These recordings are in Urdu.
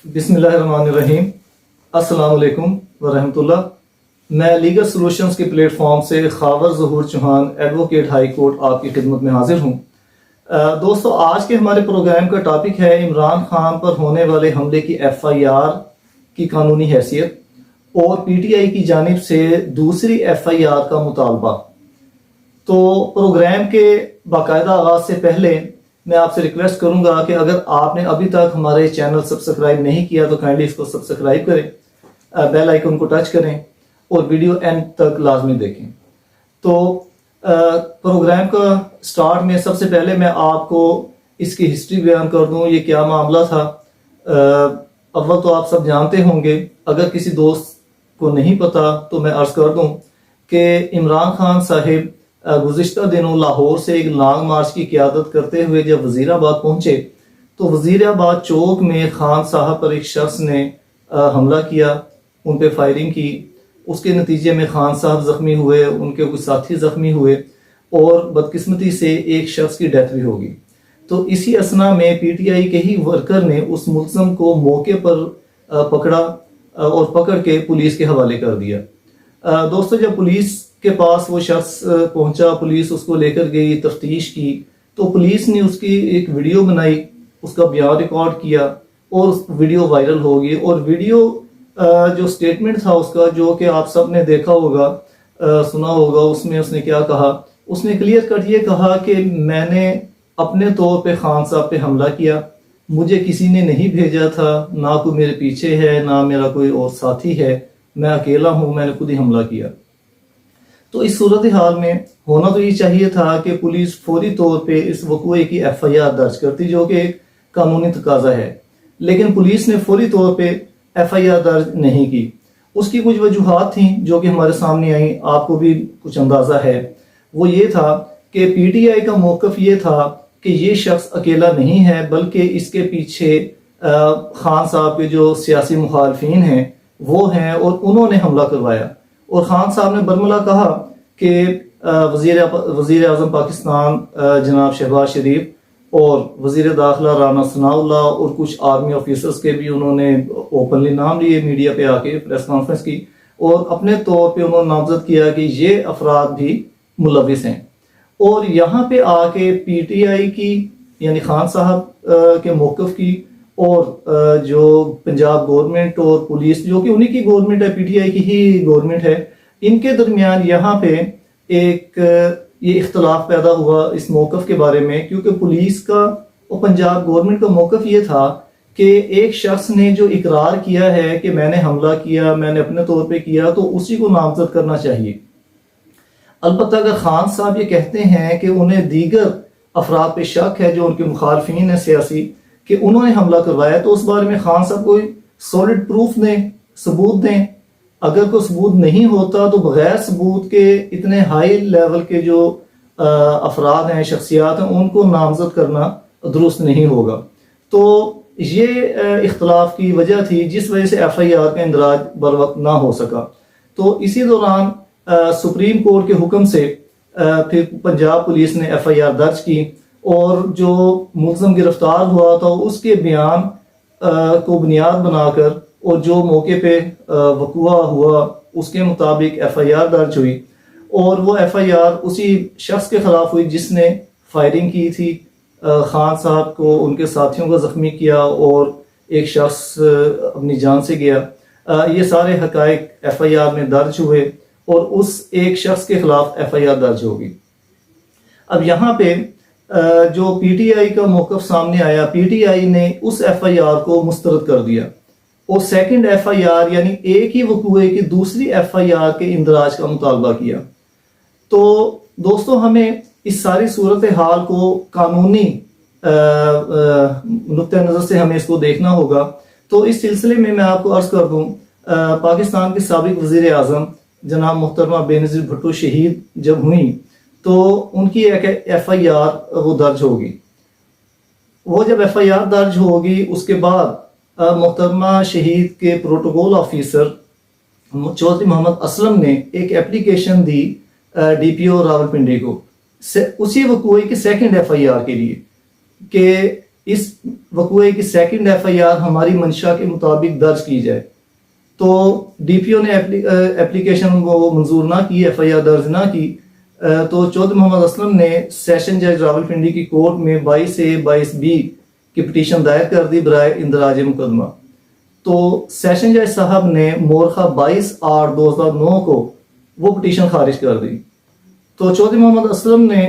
بسم اللہ الرحمن الرحیم۔ السلام علیکم ورحمۃ اللہ۔ میں لیگل سولوشنز کے پلیٹ فارم سے خاور ظہور چوہان ایڈوکیٹ ہائی کورٹ آپ کی خدمت میں حاضر ہوں۔ دوستو، آج کے ہمارے پروگرام کا ٹاپک ہے عمران خان پر ہونے والے حملے کی ایف آئی آر کی قانونی حیثیت اور پی ٹی آئی کی جانب سے دوسری ایف آئی آر کا مطالبہ۔ تو پروگرام کے باقاعدہ آغاز سے پہلے میں آپ سے ریکویسٹ کروں گا کہ اگر آپ نے ابھی تک ہمارے چینل سبسکرائب نہیں کیا تو کائنڈلی اس کو سبسکرائب کریں، بیل آئیکن کو ٹچ کریں اور ویڈیو اینڈ تک لازمی دیکھیں۔ تو پروگرام کا سٹارٹ میں سب سے پہلے میں آپ کو اس کی ہسٹری بیان کر دوں، یہ کیا معاملہ تھا۔ اول تو آپ سب جانتے ہوں گے، اگر کسی دوست کو نہیں پتا تو میں عرض کر دوں کہ عمران خان صاحب گزشتہ دنوں لاہور سے ایک لانگ مارچ کی قیادت کرتے ہوئے جب وزیر آباد پہنچے تو وزیر آباد چوک میں خان صاحب پر ایک شخص نے حملہ کیا، ان پہ فائرنگ کی۔ اس کے نتیجے میں خان صاحب زخمی ہوئے، ان کے کچھ ساتھی زخمی ہوئے اور بدقسمتی سے ایک شخص کی ڈیتھ بھی ہوگی۔ تو اسی اثنا میں پی ٹی آئی کے ہی ورکر نے اس ملزم کو موقع پر پکڑا اور پکڑ کے پولیس کے حوالے کر دیا۔ دوستو، جب پولیس کے پاس وہ شخص پہنچا، پولیس اس کو لے کر گئی، تفتیش کی، تو پولیس نے اس کی ایک ویڈیو بنائی، اس کا بیان ریکارڈ کیا اور ویڈیو وائرل ہو گئی۔ اور ویڈیو جو سٹیٹمنٹ تھا اس کا، جو کہ آپ سب نے دیکھا ہوگا، سنا ہوگا، اس میں اس نے کیا کہا؟ اس نے کلیئر کٹ یہ کہا کہ میں نے اپنے طور پہ خان صاحب پہ حملہ کیا، مجھے کسی نے نہیں بھیجا تھا، نہ کوئی میرے پیچھے ہے، نہ میرا کوئی اور ساتھی ہے، میں اکیلا ہوں، میں نے خود ہی حملہ کیا۔ تو اس صورتحال میں ہونا تو یہ چاہیے تھا کہ پولیس فوری طور پہ اس وقوعے کی ایف آئی آر درج کرتی، جو کہ ایک قانونی تقاضا ہے، لیکن پولیس نے فوری طور پہ ایف آئی آر درج نہیں کی۔ اس کی کچھ وجوہات تھیں جو کہ ہمارے سامنے آئیں، آپ کو بھی کچھ اندازہ ہے۔ وہ یہ تھا کہ پی ٹی آئی کا موقف یہ تھا کہ یہ شخص اکیلا نہیں ہے، بلکہ اس کے پیچھے خان صاحب کے جو سیاسی مخالفین ہیں وہ ہیں اور انہوں نے حملہ کروایا۔ اور خان صاحب نے برملا کہا کہ وزیر اعظم پاکستان جناب شہباز شریف اور وزیر داخلہ رانا ثناء اللہ اور کچھ آرمی آفیسرز کے بھی انہوں نے اوپنلی نام لیے، میڈیا پہ آ کے پریس کانفرنس کی اور اپنے طور پہ انہوں نے نامزد کیا کہ یہ افراد بھی ملوث ہیں۔ اور یہاں پہ آ کے پی ٹی آئی کی، یعنی خان صاحب کے موقف کی، اور جو پنجاب گورنمنٹ اور پولیس، جو کہ انہی کی گورنمنٹ ہے، پی ٹی آئی کی ہی گورنمنٹ ہے، ان کے درمیان یہاں پہ ایک یہ اختلاف پیدا ہوا اس موقف کے بارے میں، کیونکہ پولیس کا اور پنجاب گورنمنٹ کا موقف یہ تھا کہ ایک شخص نے جو اقرار کیا ہے کہ میں نے حملہ کیا، میں نے اپنے طور پہ کیا، تو اسی کو نامزد کرنا چاہیے۔ البتہ اگر خان صاحب یہ کہتے ہیں کہ انہیں دیگر افراد پہ شک ہے جو ان کے مخالفین ہیں سیاسی، کہ انہوں نے حملہ کروایا، تو اس بارے میں خان صاحب کوئی سولڈ پروف دیں، ثبوت دیں۔ اگر کوئی ثبوت نہیں ہوتا تو بغیر ثبوت کے اتنے ہائی لیول کے جو افراد ہیں، شخصیات ہیں، ان کو نامزد کرنا درست نہیں ہوگا۔ تو یہ اختلاف کی وجہ تھی جس وجہ سے ایف آئی آر کا اندراج بر وقت نہ ہو سکا۔ تو اسی دوران سپریم کورٹ کے حکم سے پھر پنجاب پولیس نے ایف آئی آر درج کی اور جو ملزم گرفتار ہوا تھا اس کے بیان کو بنیاد بنا کر اور جو موقع پہ وقوع ہوا اس کے مطابق ایف آئی آر درج ہوئی، اور وہ ایف آئی آر اسی شخص کے خلاف ہوئی جس نے فائرنگ کی تھی، خان صاحب کو، ان کے ساتھیوں کو زخمی کیا اور ایک شخص اپنی جان سے گیا۔ یہ سارے حقائق ایف آئی آر میں درج ہوئے اور اس ایک شخص کے خلاف ایف آئی آر درج ہوگی۔ اب یہاں پہ جو پی ٹی آئی کا موقف سامنے آیا، پی ٹی آئی نے اس ایف آئی آر کو مسترد کر دیا اور سیکنڈ ایف آئی آر، یعنی ایک ہی وقوعے کی دوسری ایف آئی آر کے اندراج کا مطالبہ کیا۔ تو دوستو، ہمیں اس ساری صورتحال کو قانونی نقطہ نظر سے ہمیں اس کو دیکھنا ہوگا۔ تو اس سلسلے میں آپ کو عرض کر دوں، پاکستان کے سابق وزیر اعظم جناب محترمہ بے نظیر بھٹو شہید جب ہوئیں تو ان کی ایک ایف آئی آر وہ درج ہوگی۔ وہ جب ایف آئی آر درج ہوگی اس کے بعد محترمہ شہید کے پروٹوکول آفیسر چودھری محمد اسلم نے ایک اپلیکیشن دی ڈی پی او راولپنڈی کو اسی وقوعے کی سیکنڈ ایف آئی آر کے لیے کہ اس وقوعے کی سیکنڈ ایف آئی آر ہماری منشا کے مطابق درج کی جائے، تو ڈی پی او نے اپلیکیشن وہ منظور نہ کی، ایف آئی آر درج نہ کی، تو چودھری محمد اسلم نے سیشن جج راولپنڈی کی کورٹ میں 22A/22B کی پٹیشن دائر کر دی برائے اندراج مقدمہ۔ تو سیشن جج صاحب نے مورخہ 22/8/2009 کو وہ پٹیشن خارج کر دی۔ تو چودھری محمد اسلم نے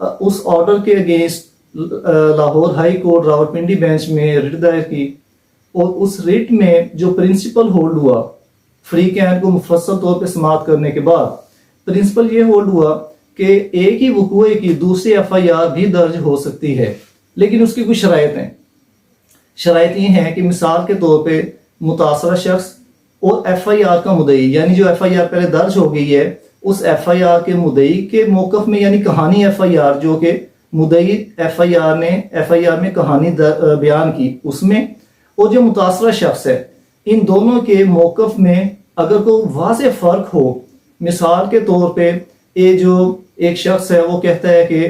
اس آرڈر کے against Lahore high court Rawalpindi bench میں ریٹ دائر کی، اور اس ریٹ میں جو پرنسپل ہولڈ ہوا، فری کین کو مفصل طور پہ سماعت کرنے کے بعد پرنسپل یہ ہولڈ ہوا کہ ایک ہی وقوعے کی دوسری ایف آئی آر بھی درج ہو سکتی ہے، لیکن اس کی کچھ شرائط ہیں۔ شرائط یہ ہیں کہ مثال کے طور پہ متاثرہ شخص اور ایف آئی آر کا مدعی، یعنی جو ایف آئی آر پہلے درج ہو گئی ہے اس ایف آئی آر کے مدعی کے موقف میں، یعنی کہانی ایف آئی آر جو کہ مدعی ایف آئی آر نے ایف آئی آر میں کہانی بیان کی اس میں، اور جو متاثرہ شخص ہے، ان دونوں کے موقف میں اگر کوئی واضح فرق ہو، مثال کے طور پہ یہ جو ایک شخص ہے وہ کہتا ہے کہ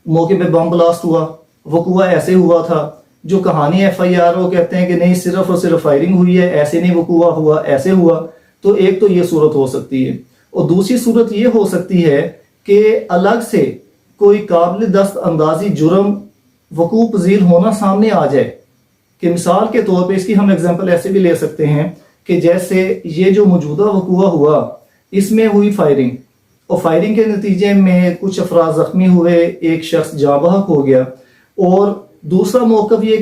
موقع پہ بم بلاسٹ ہوا، وقوعہ ایسے ہوا تھا، جو کہانی ایف آئی آر وہ کہتے ہیں کہ نہیں صرف اور صرف فائرنگ ہوئی ہے، ایسے نہیں وقوعہ ہوا، ایسے ہوا، تو ایک تو یہ صورت ہو سکتی ہے، اور دوسری صورت یہ ہو سکتی ہے کہ الگ سے کوئی قابل دست اندازی جرم وقوع پذیر ہونا سامنے آ جائے، کہ مثال کے طور پہ اس کی ہم ایگزامپل ایسے بھی لے سکتے ہیں کہ جیسے یہ جو موجودہ وقوعہ ہوا اس میں ہوئی فائرنگ، اور فائرنگ کے نتیجے میں کچھ افراد زخمی ہوئے، ایک شخص جاں بحق ہو گیا، اور دوسرا موقف یہ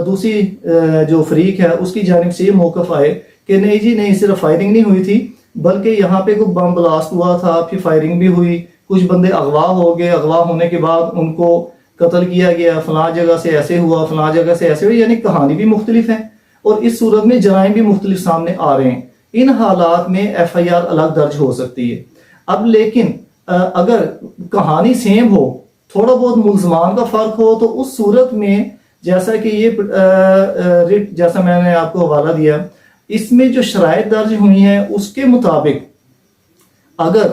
دوسری جو فریق ہے اس کی جانب سے یہ موقف آئے کہ نہیں جی نہیں، صرف فائرنگ نہیں ہوئی تھی بلکہ یہاں پہ کوئی بم بلاسٹ ہوا تھا، پھر فائرنگ بھی ہوئی، کچھ بندے اغوا ہو گئے، اغوا ہونے کے بعد ان کو قتل کیا گیا، فلاں جگہ سے ایسے ہوا، فلاں جگہ سے ایسے ہوا، یعنی کہانی بھی مختلف ہے اور اس صورت میں جرائم بھی مختلف سامنے آ رہے ہیں۔ ان حالات میں ایف آئی آر الگ درج ہو سکتی ہے۔ اب لیکن اگر کہانی سیم ہو، تھوڑا بہت ملزمان کا فرق ہو، تو اس صورت میں جیسا کہ یہ ریٹ جیسا میں نے آپ کو حوالہ دیا، اس میں جو شرائط درج ہوئی ہیں اس کے مطابق اگر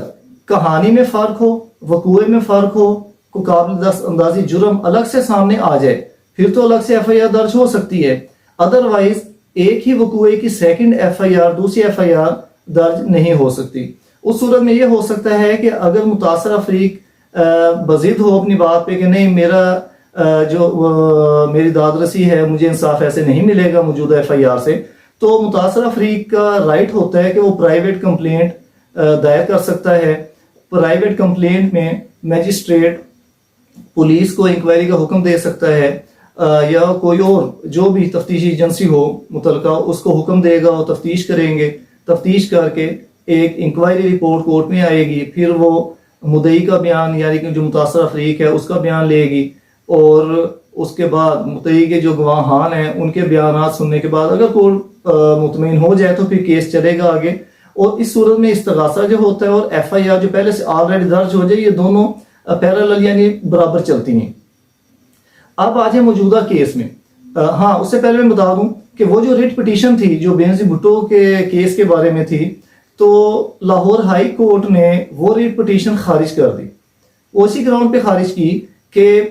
کہانی میں فرق ہو، وقوعے میں فرق ہو، کو قابل دست اندازی جرم الگ سے سامنے آ جائے، پھر تو الگ سے ایف آئی آر درج ہو سکتی ہے، ادروائز ایک ہی وقوعے کی سیکنڈ ایف آئی آر دوسری ایف آئی آر درج نہیں ہو سکتی۔ اس صورت میں یہ ہو سکتا ہے کہ اگر متاثرہ فریق بضد ہو اپنی بات پہ کہ نہیں میری داد رسی ہے، مجھے انصاف ایسے نہیں ملے گا موجودہ ایف آئی آر سے، تو متاثرہ فریق کا رائٹ ہوتا ہے کہ وہ پرائیویٹ کمپلینٹ دائر کر سکتا ہے۔ پرائیویٹ کمپلینٹ میں میجسٹریٹ پولیس کو انکوائری کا حکم دے سکتا ہے، یا کوئی اور جو بھی تفتیشی ایجنسی ہو متعلقہ اس کو حکم دے گا، وہ تفتیش کریں گے، تفتیش کر کے ایک انکوائری رپورٹ کورٹ میں آئے گی، پھر وہ مدعی کا بیان یعنی کہ جو متاثرہ فریق ہے اس کا بیان لے گی، اور اس کے بعد مدعی کے جو گواہان ہیں ان کے بیانات سننے کے بعد اگر کورٹ مطمئن ہو جائے تو پھر کیس چلے گا آگے، اور اس صورت میں استغاثہ جو ہوتا ہے اور ایف آئی آر جو پہلے سے آلریڈی درج ہو جائے، یہ دونوں پیرالل یعنی برابر چلتی ہیں۔ اب آج ہے موجودہ کیس میں، ہاں اس سے پہلے میں بتا دوں کہ وہ جو ریٹ پٹیشن تھی جو بینظیر بھٹو کے کیس کے بارے میں تھی، تو لاہور ہائی کورٹ نے وہ ریٹ پٹیشن خارج کر دی، وہ اسی گراؤنڈ پہ خارج کی کہ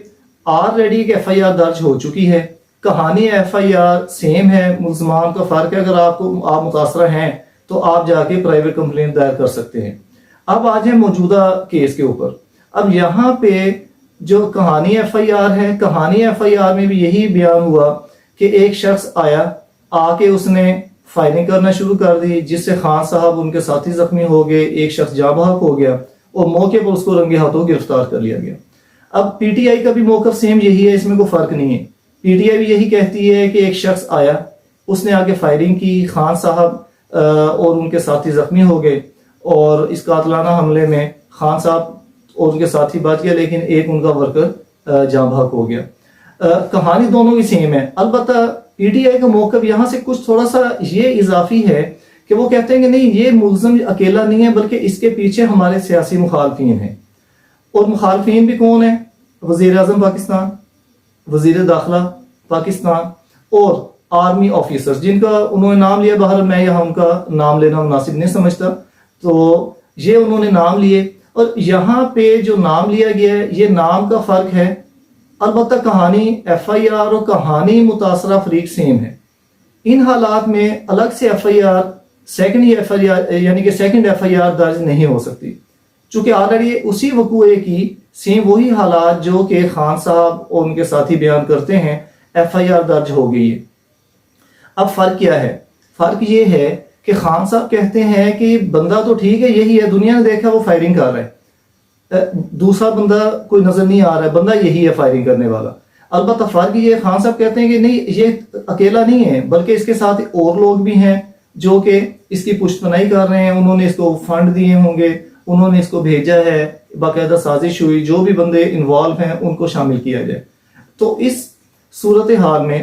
آلریڈی ایک ایف آئی آر درج ہو چکی ہے، کہانی ایف آئی آر سیم ہے، ملزمان کا فرق ہے، اگر آپ متاثرہ ہیں تو آپ جا کے پرائیویٹ کمپلینٹ دائر کر سکتے ہیں۔ اب آج ہے موجودہ کیس کے اوپر۔ اب یہاں پہ جو کہانی ایف آئی آر ہے، کہانی ایف آئی آر میں بھی یہی بیان ہوا کہ ایک شخص آیا، آ کے اس نے فائرنگ کرنا شروع کر دی، جس سے خان صاحب ان کے ساتھی زخمی ہو گئے، ایک شخص جاں بحق ہو گیا، اور موقع پر اس کو رنگے ہاتھوں گرفتار کر لیا گیا۔ اب پی ٹی آئی کا بھی موقف سیم یہی ہے، اس میں کوئی فرق نہیں ہے۔ پی ٹی آئی بھی یہی کہتی ہے کہ ایک شخص آیا، اس نے آگے فائرنگ کی، خان صاحب اور ان کے ساتھی زخمی ہو گئے، اور اس قاتلانہ حملے میں خان صاحب اور ان کے ساتھی بچ گیا، لیکن ایک ان کا ورکر جاں بحق ہو گیا۔ کہانی دونوں کی سیم ہے، البتہ پی ٹی آئی کا موقف یہاں سے کچھ تھوڑا سا یہ اضافی ہے کہ وہ کہتے ہیں کہ نہیں، یہ ملزم اکیلا نہیں ہے بلکہ اس کے پیچھے ہمارے سیاسی مخالفین ہیں، اور مخالفین بھی کون ہیں؟ وزیر اعظم پاکستان، وزیر داخلہ پاکستان، اور آرمی آفیسرز، جن کا انہوں نے نام لیا، باہر میں یہاں ان کا نام لینا مناسب نہیں سمجھتا، تو یہ انہوں نے نام لیے، اور یہاں پہ جو نام لیا گیا ہے یہ نام کا فرق ہے، البتہ کہانی ایف آئی آر اور کہانی متاثرہ فریق سیم ہے. ان حالات میں الگ سے ایف آئی آر یعنی کہ سیکنڈ ایف آئی آر درج نہیں ہو سکتی، چونکہ آلریڈی اسی وقوعے کی سیم وہی حالات جو کہ خان صاحب اور ان کے ساتھی بیان کرتے ہیں ایف آئی آر درج ہو گئی ہے. اب فرق کیا ہے؟ فرق یہ ہے کہ خان صاحب کہتے ہیں کہ بندہ تو ٹھیک ہے، یہی ہے، دنیا نے دیکھا وہ فائرنگ کر رہا ہے، دوسرا بندہ کوئی نظر نہیں آ رہا ہے، بندہ یہی ہے فائرنگ کرنے والا. البتہ فرق یہ ہے، خان صاحب کہتے ہیں کہ نہیں، یہ اکیلا نہیں ہے بلکہ اس کے ساتھ اور لوگ بھی ہیں جو کہ اس کی پشت پناہی کر رہے ہیں، انہوں نے اس کو فنڈ دیے ہوں گے، انہوں نے اس کو بھیجا ہے، باقاعدہ سازش ہوئی، جو بھی بندے انوالو ہیں ان کو شامل کیا جائے. تو اس صورتحال میں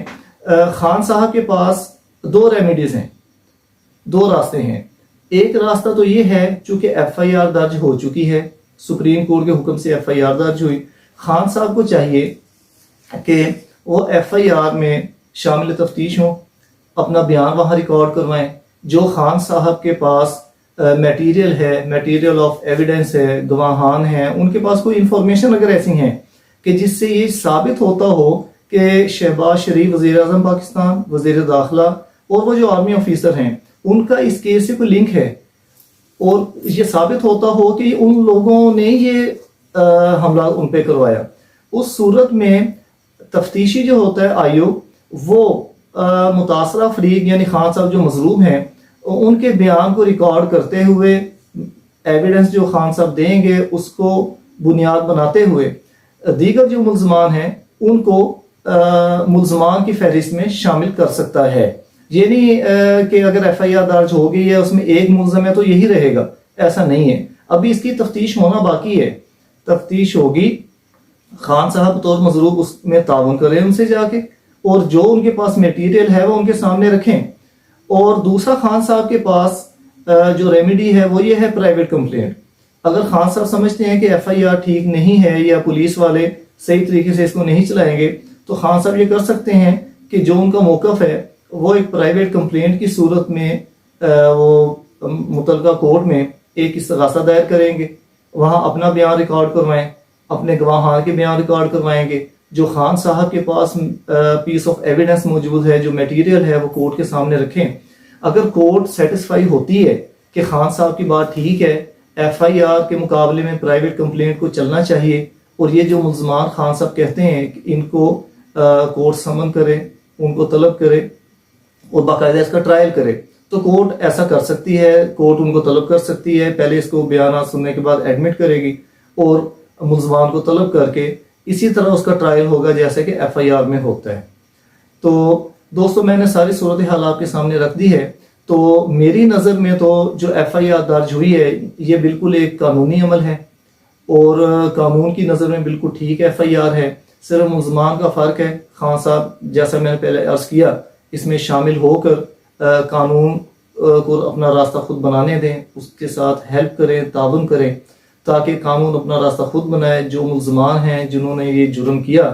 خان صاحب کے پاس دو ریمیڈیز ہیں، دو راستے ہیں. ایک راستہ تو یہ ہے چونکہ ایف آئی آر درج ہو چکی ہے، سپریم کورٹ کے حکم سے ایف آئی آر درج ہوئی، خان صاحب کو چاہیے کہ وہ ایف آئی آر میں شامل تفتیش ہوں، اپنا بیان وہاں ریکارڈ کروائیں. جو خان صاحب کے پاس میٹیریل ہے، میٹیریل آف ایویڈنس ہے، گواہان ہیں، ان کے پاس کوئی انفارمیشن اگر ایسی ہیں کہ جس سے یہ ثابت ہوتا ہو کہ شہباز شریف وزیر اعظم پاکستان، وزیر داخلہ اور وہ جو آرمی آفیسر ہیں ان کا اس کیس سے کوئی لنک ہے، اور یہ ثابت ہوتا ہو کہ ان لوگوں نے یہ حملہ ان پہ کروایا، اس صورت میں تفتیشی جو ہوتا ہے آئی او وہ متاثرہ فریق یعنی خان صاحب جو مظلوم ہیں ان کے بیان کو ریکارڈ کرتے ہوئے، ایویڈنس جو خان صاحب دیں گے اس کو بنیاد بناتے ہوئے دیگر جو ملزمان ہیں ان کو ملزمان کی فہرست میں شامل کر سکتا ہے. یہ نہیں کہ اگر ایف آئی آر درج ہو گئی ہے اس میں ایک ملزم ہے تو یہی رہے گا، ایسا نہیں ہے. ابھی اس کی تفتیش ہونا باقی ہے، تفتیش ہوگی، خان صاحب بطور مظلوم اس میں تعاون کریں ان سے جا کے، اور جو ان کے پاس میٹیریل ہے وہ ان کے سامنے رکھیں. اور دوسرا خان صاحب کے پاس جو ریمیڈی ہے وہ یہ ہے پرائیویٹ کمپلینٹ. اگر خان صاحب سمجھتے ہیں کہ ایف آئی آر ٹھیک نہیں ہے یا پولیس والے صحیح طریقے سے اس کو نہیں چلائیں گے تو خان صاحب یہ کر سکتے ہیں کہ جو ان کا موقف ہے وہ ایک پرائیویٹ کمپلینٹ کی صورت میں وہ متعلقہ کورٹ میں ایک استغاثہ دائر کریں گے، وہاں اپنا بیان ریکارڈ کروائیں، اپنے گواہان کے بیان ریکارڈ کروائیں گے، جو خان صاحب کے پاس پیس آف ایویڈنس موجود ہے، جو میٹیریل ہے وہ کورٹ کے سامنے رکھیں. اگر کورٹ سیٹسفائی ہوتی ہے کہ خان صاحب کی بات ٹھیک ہے، ایف آئی آر کے مقابلے میں پرائیویٹ کمپلینٹ کو چلنا چاہیے، اور یہ جو ملزمان خان صاحب کہتے ہیں کہ ان کو کورٹ سمن کرے، ان کو طلب کرے اور باقاعدہ اس کا ٹرائل کرے، تو کورٹ ایسا کر سکتی ہے. کورٹ ان کو طلب کر سکتی ہے، پہلے اس کو بیانات سننے کے بعد ایڈمٹ کرے گی اور ملزمان کو طلب کر کے اسی طرح اس کا ٹرائل ہوگا جیسے کہ ایف آئی آر میں ہوتا ہے. تو دوستو میں نے ساری صورتحال آپ کے سامنے رکھ دی ہے. تو میری نظر میں تو جو ایف آئی آر درج ہوئی ہے یہ بالکل ایک قانونی عمل ہے اور قانون کی نظر میں بالکل ٹھیک ایف آئی آر ہے. صرف ملزمان کا فرق ہے. خان صاحب جیسا میں نے پہلے عرض کیا اس میں شامل ہو کر قانون کو اپنا راستہ خود بنانے دیں، اس کے ساتھ ہیلپ کریں، تعاون کریں تاکہ قانون اپنا راستہ خود بنائے. جو ملزمان ہیں جنہوں نے یہ جرم کیا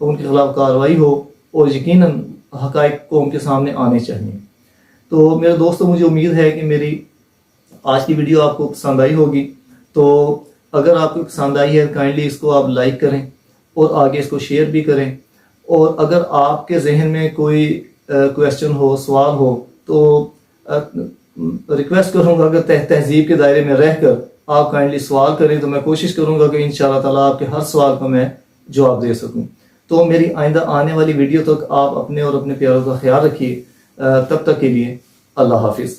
ان کے خلاف کارروائی ہو اور یقیناً حقائق قوم کے سامنے آنے چاہیے. تو میرے دوستو مجھے امید ہے کہ میری آج کی ویڈیو آپ کو پسند آئی ہوگی. تو اگر آپ کو پسند آئی ہے کائنڈلی اس کو آپ لائک کریں اور آگے اس کو شیئر بھی کریں. اور اگر آپ کے ذہن میں کوئی کویسچن ہو، سوال ہو تو ریکویسٹ کروں گا کہ تہذیب کے دائرے میں رہ کر آپ کائنڈلی سوال کریں، تو میں کوشش کروں گا کہ انشاءاللہ تعالیٰ آپ کے ہر سوال کا میں جواب دے سکوں. تو میری آئندہ آنے والی ویڈیو تک آپ اپنے اور اپنے پیاروں کا خیال رکھیے. تب تک کے لیے اللہ حافظ.